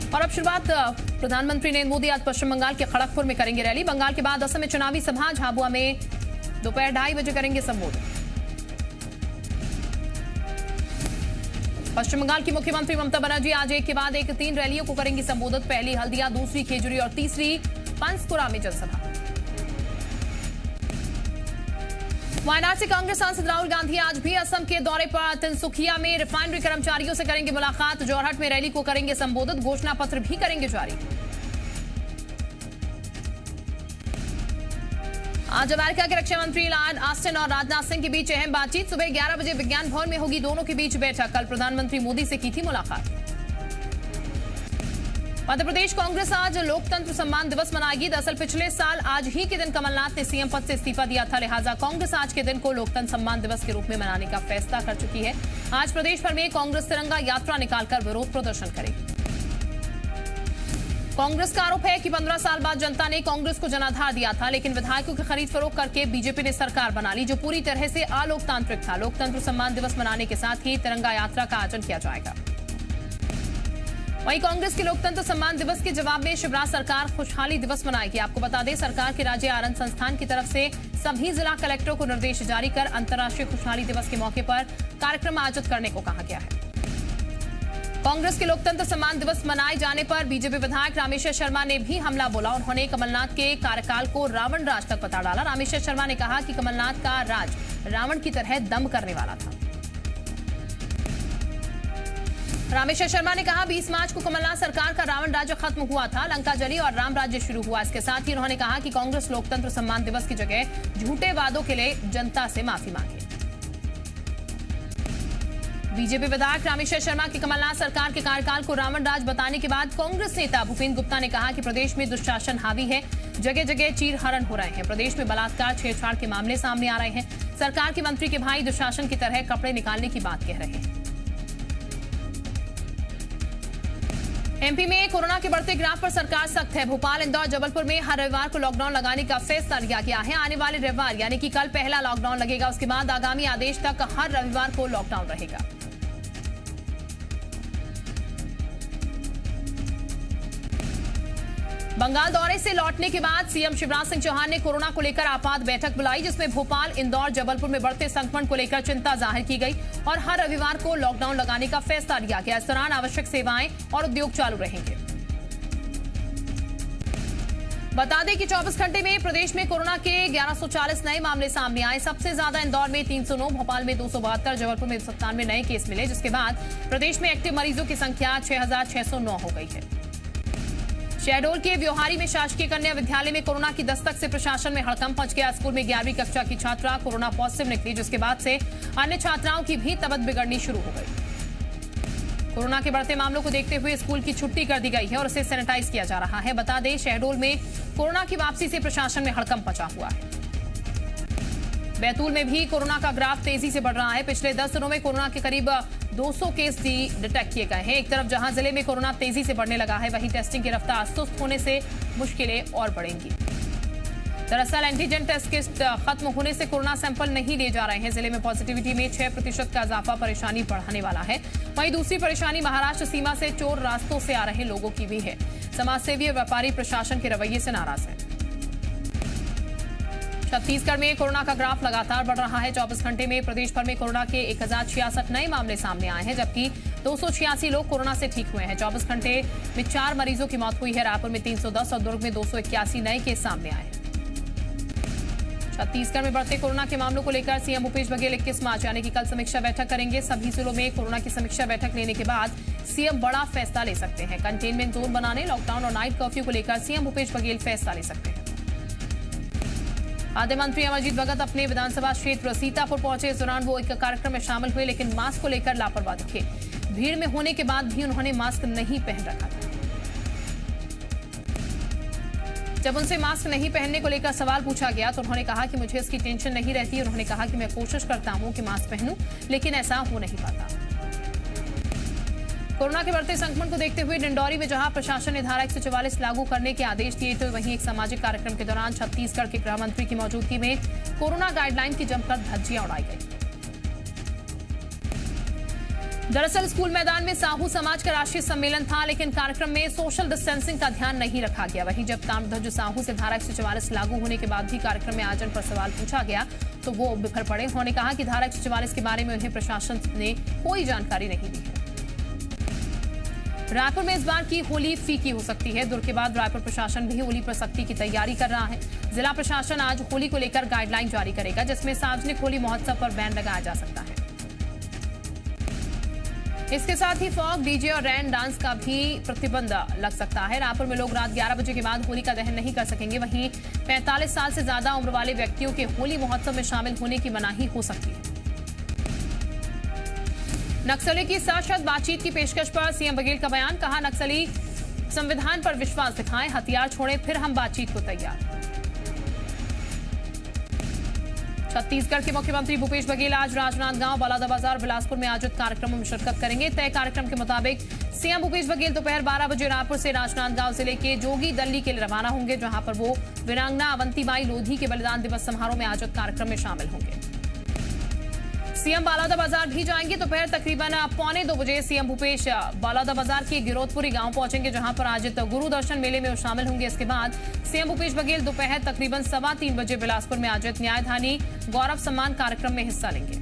और अब शुरुआत प्रधानमंत्री नरेंद्र मोदी आज पश्चिम बंगाल के खड़गपुर में करेंगे रैली। बंगाल के बाद असम में चुनावी सभा, झाबुआ में दोपहर 2:30 बजे करेंगे संबोधन। पश्चिम बंगाल की मुख्यमंत्री ममता बनर्जी आज एक के बाद एक 3 रैलियों को करेंगी संबोधित। पहली हल्दिया, दूसरी खेजूरी और तीसरी पंचकुला में जनसभा। वायनाड से कांग्रेस सांसद राहुल गांधी आज भी असम के दौरे पर तिनसुकिया में रिफाइनरी कर्मचारियों से करेंगे मुलाकात। जोरहट में रैली को करेंगे संबोधित। घोषणा पत्र भी करेंगे जारी। आज अमेरिका के रक्षा मंत्री लॉयड ऑस्टिन और राजनाथ सिंह के बीच अहम बातचीत। सुबह 11 बजे विज्ञान भवन में होगी दोनों के बीच बैठक। कल प्रधानमंत्री मोदी से की थी मुलाकात। मध्य प्रदेश कांग्रेस आज लोकतंत्र सम्मान दिवस मनाएगी। दरअसल पिछले साल आज ही के दिन कमलनाथ ने सीएम पद से इस्तीफा दिया था, लिहाजा कांग्रेस आज के दिन को लोकतंत्र सम्मान दिवस के रूप में मनाने का फैसला कर चुकी है। आज प्रदेश भर में कांग्रेस तिरंगा यात्रा निकालकर विरोध प्रदर्शन करेगी। कांग्रेस का आरोप है कि 15 साल बाद जनता ने कांग्रेस को जनाधार दिया था, लेकिन विधायकों की खरीद फरोख्त करके बीजेपी ने सरकार बना ली, जो पूरी तरह से अलोकतांत्रिक था। लोकतंत्र सम्मान दिवस मनाने के साथ ही तिरंगा यात्रा का आयोजन किया जाएगा। वहीं कांग्रेस के लोकतंत्र सम्मान दिवस के जवाब में शिवराज सरकार खुशहाली दिवस मनाएगी। आपको बता दें, सरकार के राज्य आनंद संस्थान की तरफ से सभी जिला कलेक्टरों को निर्देश जारी कर अंतर्राष्ट्रीय खुशहाली दिवस के मौके पर कार्यक्रम आयोजित करने को कहा गया है। कांग्रेस के लोकतंत्र सम्मान दिवस मनाए जाने पर बीजेपी विधायक रामेश्वर शर्मा ने भी हमला बोला। उन्होंने कमलनाथ के कार्यकाल को रावण राज तक बता डाला। रामेश्वर शर्मा ने कहा कि कमलनाथ का राज रावण की तरह दम करने वाला था। रामेश्वर शर्मा ने कहा 20 मार्च को कमलनाथ सरकार का रावण राज्य खत्म हुआ था, लंका जली और राम राज्य शुरू हुआ। इसके साथ ही उन्होंने कहा कि कांग्रेस लोकतंत्र सम्मान दिवस की जगह झूठे वादों के लिए जनता से माफी मांगे। बीजेपी विधायक रामेश्वर शर्मा के कमलनाथ सरकार के कार्यकाल को रावण राज बताने के बाद कांग्रेस नेता भूपेंद्र गुप्ता ने कहा कि प्रदेश में दुशासन हावी है, जगह जगह चीरहरण हो रहे हैं। प्रदेश में बलात्कार, छेड़छाड़ के मामले सामने आ रहे हैं। सरकार के मंत्री के भाई दुशासन की तरह कपड़े निकालने की बात कह रहे हैं। एमपी में कोरोना के बढ़ते ग्राफ पर सरकार सख्त है। भोपाल, इंदौर, जबलपुर में हर रविवार को लॉकडाउन लगाने का फैसला लिया गया है। आने वाले रविवार यानी कि कल पहला लॉकडाउन लगेगा। उसके बाद आगामी आदेश तक हर रविवार को लॉकडाउन रहेगा। बंगाल दौरे से लौटने के बाद सीएम शिवराज सिंह चौहान ने कोरोना को लेकर आपात बैठक बुलाई, जिसमें भोपाल, इंदौर, जबलपुर में बढ़ते संक्रमण को लेकर चिंता जाहिर की गई और हर रविवार को लॉकडाउन लगाने का फैसला लिया गया। इस दौरान आवश्यक सेवाएं और उद्योग चालू रहेंगे। बता दें कि 24 घंटे में प्रदेश में कोरोना के 1140 नए मामले सामने आए। सबसे ज्यादा इंदौर में 309, भोपाल में 272, जबलपुर में 97 नए केस मिले, जिसके बाद प्रदेश में एक्टिव मरीजों की संख्या 6609 हो गई है। शहडोल के व्योहारी में शासकीय कन्या विद्यालय में कोरोना की दस्तक से प्रशासन में हड़कंप मच गया। स्कूल में 11वीं कक्षा की छात्रा कोरोना पॉजिटिव निकली, जिसके बाद से अन्य छात्राओं की भी तबीयत बिगड़नी शुरू हो गई। कोरोना के बढ़ते मामलों को देखते हुए स्कूल की छुट्टी कर दी गई है और उसे सैनिटाइज किया जा रहा है। बता दें, शहडोल में कोरोना की वापसी से प्रशासन में हड़कंप मचा हुआ है। बैतूल में भी कोरोना का ग्राफ तेजी से बढ़ रहा है। पिछले 10 दिनों में कोरोना के करीब 200 केस डिटेक्ट किए गए हैं। एक तरफ जहां जिले में कोरोना तेजी से बढ़ने लगा है, वहीं टेस्टिंग की रफ्तार सुस्त होने से मुश्किलें और बढ़ेंगी। दरअसल एंटीजन टेस्ट किट खत्म होने से कोरोना सैंपल नहीं लिए जा रहे हैं। जिले में पॉजिटिविटी में 6% का इजाफा परेशानी बढ़ाने वाला है। वहीं दूसरी परेशानी महाराष्ट्र सीमा से चोर रास्तों से आ रहे लोगों की भी है। समाजसेवी और व्यापारी प्रशासन के रवैये से नाराज है। छत्तीसगढ़ में कोरोना का ग्राफ लगातार बढ़ रहा है। 24 घंटे में प्रदेश भर में कोरोना के 1066 नए मामले सामने आए हैं, जबकि 286 लोग कोरोना से ठीक हुए हैं। 24 घंटे में 4 मरीजों की मौत हुई है। रायपुर में 310 और दुर्ग में 281 नए केस सामने आए हैं। छत्तीसगढ़ में बढ़ते कोरोना के मामलों को लेकर सीएम भूपेश बघेल 21 मार्च यानी कि कल समीक्षा बैठक करेंगे। सभी जिलों में कोरोना की समीक्षा बैठक लेने के बाद सीएम बड़ा फैसला ले सकते हैं। कंटेनमेंट जोन बनाने, लॉकडाउन और नाइट कर्फ्यू को लेकर सीएम भूपेश बघेल फैसला ले सकते हैं। खाद्य मंत्री अमरजीत भगत अपने विधानसभा क्षेत्र सीतापुर पहुंचे। इस दौरान वो एक कार्यक्रम में शामिल हुए, लेकिन मास्क को लेकर लापरवाह दिखे। भीड़ में होने के बाद भी उन्होंने मास्क नहीं पहन रखा था। जब उनसे मास्क नहीं पहनने को लेकर सवाल पूछा गया तो उन्होंने कहा कि मुझे इसकी टेंशन नहीं रहती। उन्होंने कहा कि मैं कोशिश करता हूं कि मास्क पहनूं, लेकिन ऐसा हो नहीं पाता। कोरोना के बढ़ते संक्रमण को देखते हुए डिंडौरी में जहां प्रशासन ने धारा 144 लागू करने के आदेश दिए, तो वहीं एक सामाजिक कार्यक्रम के दौरान छत्तीसगढ़ के गृह मंत्री की मौजूदगी में कोरोना गाइडलाइन की जमकर धज्जियां उड़ाई गई। दरअसल स्कूल मैदान में साहू समाज का राष्ट्रीय सम्मेलन था, लेकिन कार्यक्रम में सोशल डिस्टेंसिंग का ध्यान नहीं रखा गया। वहीं जब ताम्रध्वज साहू से धारा 144 लागू होने के बाद भी कार्यक्रम में आयोजन पर सवाल पूछा गया तो वो बिफर पड़े। उन्होंने कहा कि धारा 144 के बारे में उन्हें प्रशासन ने कोई जानकारी नहीं दी है। रायपुर में इस बार की होली फीकी हो सकती है। दुर्ग के बाद रायपुर प्रशासन भी होली पर सख्ती की तैयारी कर रहा है। जिला प्रशासन आज होली को लेकर गाइडलाइन जारी करेगा, जिसमें सार्वजनिक होली महोत्सव पर बैन लगाया जा सकता है। इसके साथ ही फॉग, डीजे और रैन डांस का भी प्रतिबंध लग सकता है। रायपुर में लोग रात 11 बजे के बाद होली का दहन नहीं कर सकेंगे। वहीं 45 साल से ज्यादा उम्र वाले व्यक्तियों के होली महोत्सव में शामिल होने की मनाही हो सकती है। नक्सली की सशर्त बातचीत की पेशकश पर सीएम बघेल का बयान। कहा, नक्सली संविधान पर विश्वास दिखाएं, हथियार छोड़ें, फिर हम बातचीत को तैयार। छत्तीसगढ़ के मुख्यमंत्री भूपेश बघेल आज राजनांदगांव, बलौदाबाजार, बिलासपुर में आयोजित कार्यक्रमों में शिरकत करेंगे। तय कार्यक्रम के मुताबिक सीएम भूपेश बघेल दोपहर 12 बजे रायपुर से राजनांदगांव जिले के जोगी दल्ली के लिए रवाना होंगे, जहां पर वो वीरांगना अवंतीबाई लोधी के बलिदान दिवस समारोह में आयोजित कार्यक्रम में शामिल होंगे। सीएम बलौदाबाजार भी जाएंगे। दोपहर तकरीबन 1:45 बजे सीएम भूपेश बलौदाबाजार के गिरोधपुरी गांव पहुंचेंगे, जहां पर आयोजित गुरु दर्शन मेले में वो शामिल होंगे। इसके बाद सीएम भूपेश बघेल दोपहर तकरीबन 3:15 बजे बिलासपुर में आयोजित न्यायधानी गौरव सम्मान कार्यक्रम में हिस्सा लेंगे।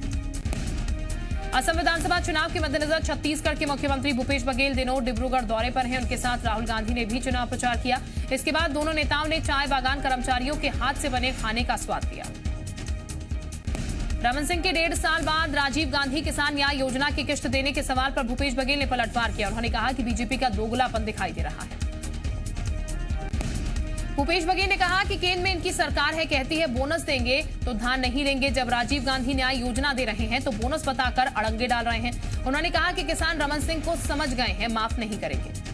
असम विधानसभा चुनाव के मद्देनजर छत्तीसगढ़ के मुख्यमंत्री भूपेश बघेल दिनों डिब्रूगढ़ दौरे पर हैं। उनके साथ राहुल गांधी ने भी चुनाव प्रचार किया। इसके बाद दोनों नेताओं ने चाय बागान कर्मचारियों के हाथ से बने खाने का स्वाद लिया। रमन सिंह के 1.5 साल बाद राजीव गांधी किसान न्याय योजना की किश्त देने के सवाल पर भूपेश बघेल ने पलटवार किया। उन्होंने कहा कि बीजेपी का दोगलापन दिखाई दे रहा है। भूपेश बघेल ने कहा कि केंद्र में इनकी सरकार है, कहती है बोनस देंगे तो धान नहीं लेंगे। जब राजीव गांधी न्याय योजना दे रहे हैं तो बोनस बताकर अड़ंगे डाल रहे हैं। उन्होंने कहा कि किसान रमन सिंह को समझ गए हैं, माफ नहीं करेंगे।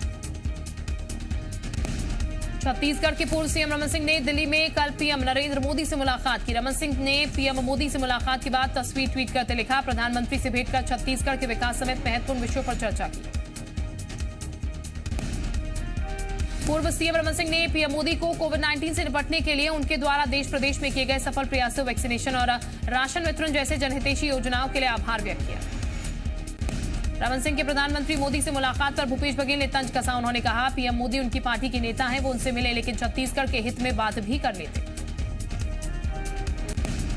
छत्तीसगढ़ के पूर्व सीएम रमन सिंह ने दिल्ली में कल पीएम नरेंद्र मोदी से मुलाकात की। रमन सिंह ने पीएम मोदी से मुलाकात के बाद तस्वीर ट्वीट करते लिखा, प्रधानमंत्री से भेंट कर छत्तीसगढ़ के विकास समेत महत्वपूर्ण विषयों पर चर्चा की। पूर्व सीएम रमन सिंह ने पीएम मोदी को कोविड-19 से निपटने के लिए उनके द्वारा देश प्रदेश में किए गए सफल प्रयासों, वैक्सीनेशन और राशन वितरण जैसे जनहितैषी योजनाओं के लिए आभार व्यक्त किया। रमन सिंह के प्रधानमंत्री मोदी से मुलाकात पर भूपेश बघेल ने तंज कसा। उन्होंने कहा, पीएम मोदी उनकी पार्टी के नेता हैं, वो उनसे मिले लेकिन छत्तीसगढ़ के हित में बात भी कर लेते।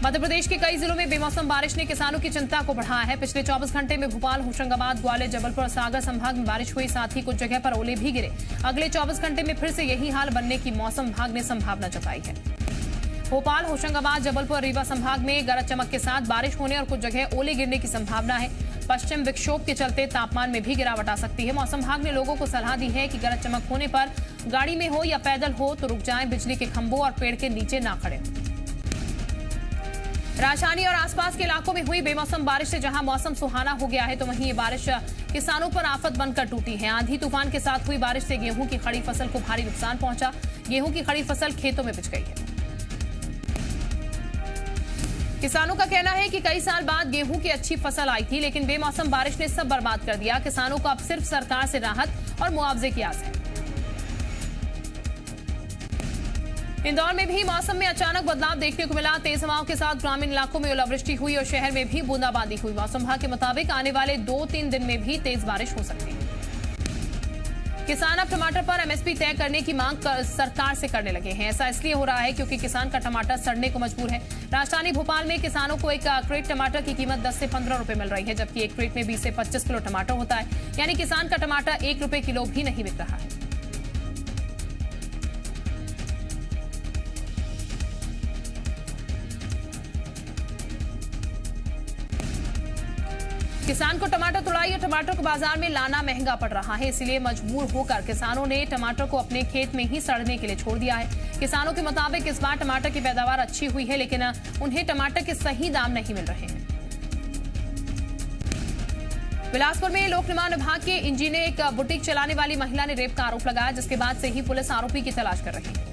मध्य प्रदेश के कई जिलों में बेमौसम बारिश ने किसानों की चिंता को बढ़ाया है। पिछले 24 घंटे में भोपाल, होशंगाबाद, ग्वालियर, जबलपुर और सागर संभाग में बारिश हुई, साथ ही कुछ जगह पर ओले भी गिरे। अगले 24 घंटे में फिर से यही हाल बनने की मौसम विभाग ने संभावना जताई है। भोपाल, होशंगाबाद, जबलपुर और रीवा संभाग में गरज चमक के साथ बारिश होने और कुछ जगह ओले गिरने की संभावना है। पश्चिम विक्षोभ के चलते तापमान में भी गिरावट आ सकती है। मौसम विभाग ने लोगों को सलाह दी है कि गरज चमक होने पर गाड़ी में हो या पैदल हो तो रुक जाएं, बिजली के खंभों और पेड़ के नीचे ना खड़े हों। राजधानी और आसपास के इलाकों में हुई बेमौसम बारिश से जहां मौसम सुहाना हो गया है, तो वहीं ये बारिश किसानों पर आफत बनकर टूटी है। आंधी तूफान के साथ हुई बारिश से गेहूं की खड़ी फसल को भारी नुकसान पहुंचा। गेहूं की खड़ी फसल खेतों में बिछ गई है। किसानों का कहना है कि कई साल बाद गेहूं की अच्छी फसल आई थी, लेकिन बेमौसम बारिश ने सब बर्बाद कर दिया। किसानों को अब सिर्फ सरकार से राहत और मुआवजे की आस है। इंदौर में भी मौसम में अचानक बदलाव देखने को मिला। तेज हवाओं के साथ ग्रामीण इलाकों में ओलावृष्टि हुई और शहर में भी बूंदाबांदी हुई। मौसम विभाग के मुताबिक आने वाले 2-3 दिन में भी तेज बारिश हो सकती है। किसान अब टमाटर पर एमएसपी तय करने की मांग सरकार से करने लगे हैं। ऐसा इसलिए हो रहा है क्योंकि किसान का टमाटर सड़ने को मजबूर है। राजधानी भोपाल में किसानों को एक क्रेट टमाटर की कीमत 10 से 15 रुपए मिल रही है, जबकि एक क्रेट में 20 से 25 किलो टमाटर होता है। यानी किसान का टमाटर 1 रुपए किलो भी नहीं बिक रहा है। किसान को टमाटर तुड़ाई और टमाटर को बाजार में लाना महंगा पड़ रहा है, इसलिए मजबूर होकर किसानों ने टमाटर को अपने खेत में ही सड़ने के लिए छोड़ दिया है। किसानों के मुताबिक इस बार टमाटर की पैदावार अच्छी हुई है, लेकिन उन्हें टमाटर के सही दाम नहीं मिल रहे हैं। बिलासपुर में लोक निर्माण विभाग के इंजी ने एक बुटीक चलाने वाली महिला ने रेप का आरोप लगाया, जिसके बाद से ही पुलिस आरोपी की तलाश कर रही है।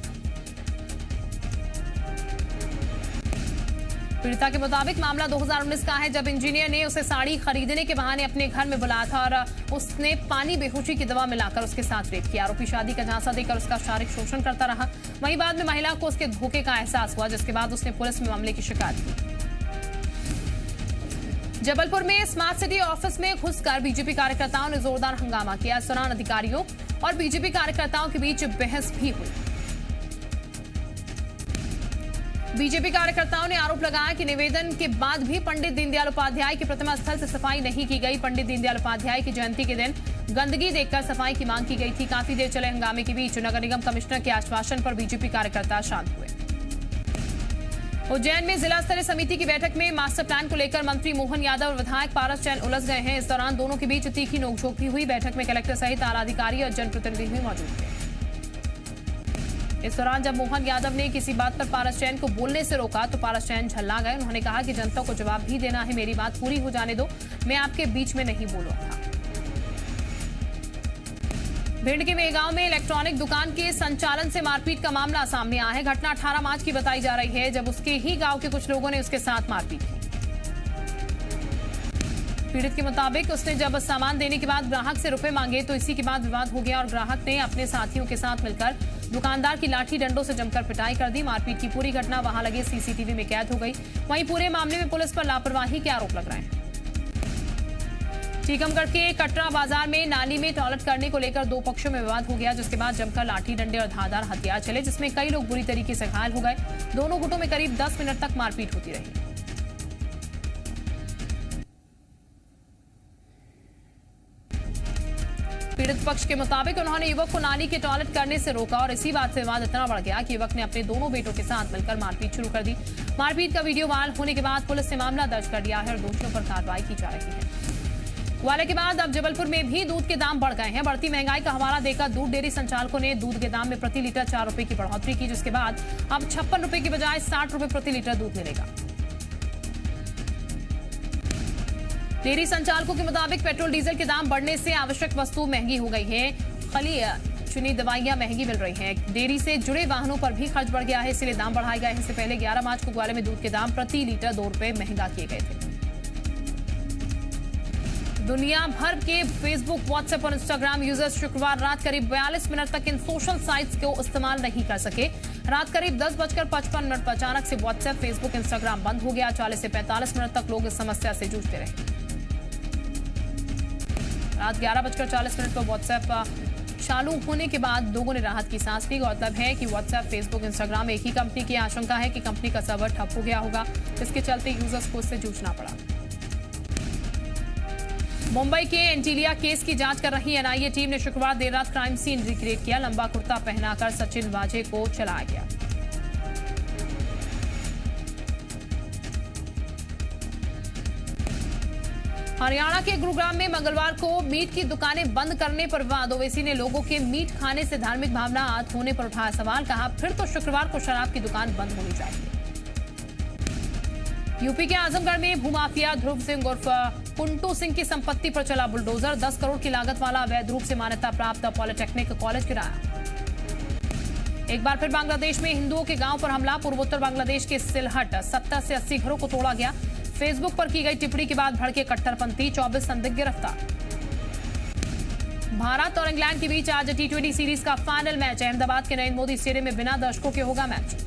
पीड़िता के मुताबिक मामला 2019 का है, जब इंजीनियर ने उसे साड़ी खरीदने के बहाने अपने घर में बुलाया था और उसने पानी बेहोशी की दवा मिलाकर उसके साथ रेप किया। आरोपी शादी का झांसा देकर उसका शारीरिक शोषण करता रहा। वहीं बाद में महिला को उसके धोखे का एहसास हुआ, जिसके बाद उसने पुलिस में मामले की शिकायत की। जबलपुर में स्मार्ट सिटी ऑफिस में घुसकर बीजेपी कार्यकर्ताओं ने जोरदार हंगामा किया। इस दौरान अधिकारियों और बीजेपी कार्यकर्ताओं के बीच बहस भी हुई। बीजेपी कार्यकर्ताओं ने आरोप लगाया कि निवेदन के बाद भी पंडित दीनदयाल उपाध्याय की प्रतिमा स्थल से सफाई नहीं की गई। पंडित दीनदयाल उपाध्याय की जयंती के दिन गंदगी देखकर सफाई की मांग की गई थी। काफी देर चले हंगामे के बीच नगर निगम कमिश्नर के आश्वासन पर बीजेपी कार्यकर्ता शांत हुए। उज्जैन में जिला स्तरीय समिति की बैठक में मास्टर प्लान को लेकर मंत्री मोहन यादव और विधायक पारस जैन उलझ गए हैं। इस दौरान दोनों के बीच तीखी नोकझोंक भी हुई। बैठक में कलेक्टर सहित आला अधिकारी और जनप्रतिनिधि भी मौजूद थे। इस दौरान जब मोहन यादव ने किसी बात पर पारस जैन को बोलने से रोका तो पारस जैन झल्ला गए। उन्होंने कहा कि जनता को जवाब भी देना है, मेरी बात पूरी हो जाने दो, मैं आपके बीच में नहीं बोलूंगा। भिंड के मेगांव में इलेक्ट्रॉनिक दुकान के संचालन से मारपीट का मामला सामने आया है। घटना 18 मार्च की बताई जा रही है, जब उसके ही गांव के कुछ लोगों ने उसके साथ मारपीट की। पीड़ित के मुताबिक उसने जब सामान देने के बाद ग्राहक से रुपए मांगे तो इसी के बाद विवाद हो गया और ग्राहक ने अपने साथियों के साथ मिलकर दुकानदार की लाठी डंडों से जमकर पिटाई कर दी। मारपीट की पूरी घटना वहां लगे सीसीटीवी में कैद हो गई। वहीं पूरे मामले में पुलिस पर लापरवाही के आरोप लग रहे हैं। टीकमगढ़ के कटरा बाजार में नाली में टॉयलेट करने को लेकर दो पक्षों में विवाद हो गया, जिसके बाद जमकर लाठी डंडे और धारदार हथियार चले, जिसमें कई लोग बुरी तरीके से घायल हो गए। दोनों गुटों में करीब 10 मिनट तक मारपीट होती रही। पीड़ित पक्ष के मुताबिक उन्होंने युवक को नाली के टॉयलेट करने से रोका और इसी बात से विवाद इतना बढ़ गया कि युवक ने अपने दोनों बेटों के साथ मिलकर मारपीट शुरू कर दी। मारपीट का वीडियो वायरल होने के बाद पुलिस ने मामला दर्ज कर लिया है और दोषियों पर कार्रवाई की जा रही है। ग्वालियर के बाद अब जबलपुर में भी दूध के दाम बढ़ गए हैं। बढ़ती महंगाई का हवाला देकर दूध डेयरी संचालकों ने दूध के दाम में प्रति लीटर 4 रुपए की बढ़ोतरी की, जिसके बाद अब 56 रुपए की बजाय 60 रुपए प्रति लीटर दूध मिलेगा। डेयरी संचालकों के मुताबिक पेट्रोल डीजल के दाम बढ़ने से आवश्यक वस्तु महंगी हो गई है। खली चुनी दवाइयां महंगी मिल रही हैं। डेयरी से जुड़े वाहनों पर भी खर्च बढ़ गया है, इसलिए दाम बढ़ाए गए हैं। इससे पहले 11 मार्च को ग्वालियर में दूध के दाम प्रति लीटर 2 रुपए महंगा किए गए थे। दुनिया भर के फेसबुक, व्हाट्सएप और इंस्टाग्राम यूजर्स शुक्रवार रात करीब 42 मिनट तक इन सोशल साइट्स को इस्तेमाल नहीं कर सके। रात करीब 10:55 पर अचानक से व्हाट्सएप, फेसबुक, इंस्टाग्राम बंद हो गया। 40 से 45 मिनट तक लोग इस समस्या से जूझते रहे। रात 11:40 पर व्हाट्सएप चालू होने के बाद लोगों ने राहत की सांस ली। गौरतलब है कि व्हाट्सएप, फेसबुक, इंस्टाग्राम एक ही कंपनी की। आशंका है कि कंपनी का सर्वर ठप हो गया होगा, जिसके चलते यूजर्स को इससे जूझना पड़ा। मुंबई के एंटीलिया केस की जांच कर रही एनआईए टीम ने शुक्रवार देर रात क्राइम सीन रिक्रिएट किया। लंबा कुर्ता पहनाकर सचिन वाजे को चलाया गया। हरियाणा के गुरुग्राम में मंगलवार को मीट की दुकानें बंद करने पर विवाद। ओवैसी ने लोगों के मीट खाने से धार्मिक भावना आहत होने पर उठाया सवाल। कहा, फिर तो शुक्रवार को शराब की दुकान बंद होनी चाहिए। यूपी के आजमगढ़ में भूमाफिया ध्रुव सिंह उर्फ कुंटू सिंह की संपत्ति पर चला बुलडोजर। 10 करोड़ की लागत वाला अवैध रूप से मान्यता प्राप्त पॉलिटेक्निक कॉलेज गिराया। एक बार फिर बांग्लादेश में हिंदुओं के गांव पर हमला। पूर्वोत्तर बांग्लादेश के सिलहट 70 से 80 घरों को तोड़ा गया। फेसबुक पर की गई टिप्पणी के बाद भड़के कट्टरपंथी, 24 संदिग्ध गिरफ्तार। भारत और इंग्लैंड के बीच आज T20 सीरीज का फाइनल मैच। अहमदाबाद के नरेंद्र मोदी स्टेडियम में बिना दर्शकों के होगा मैच।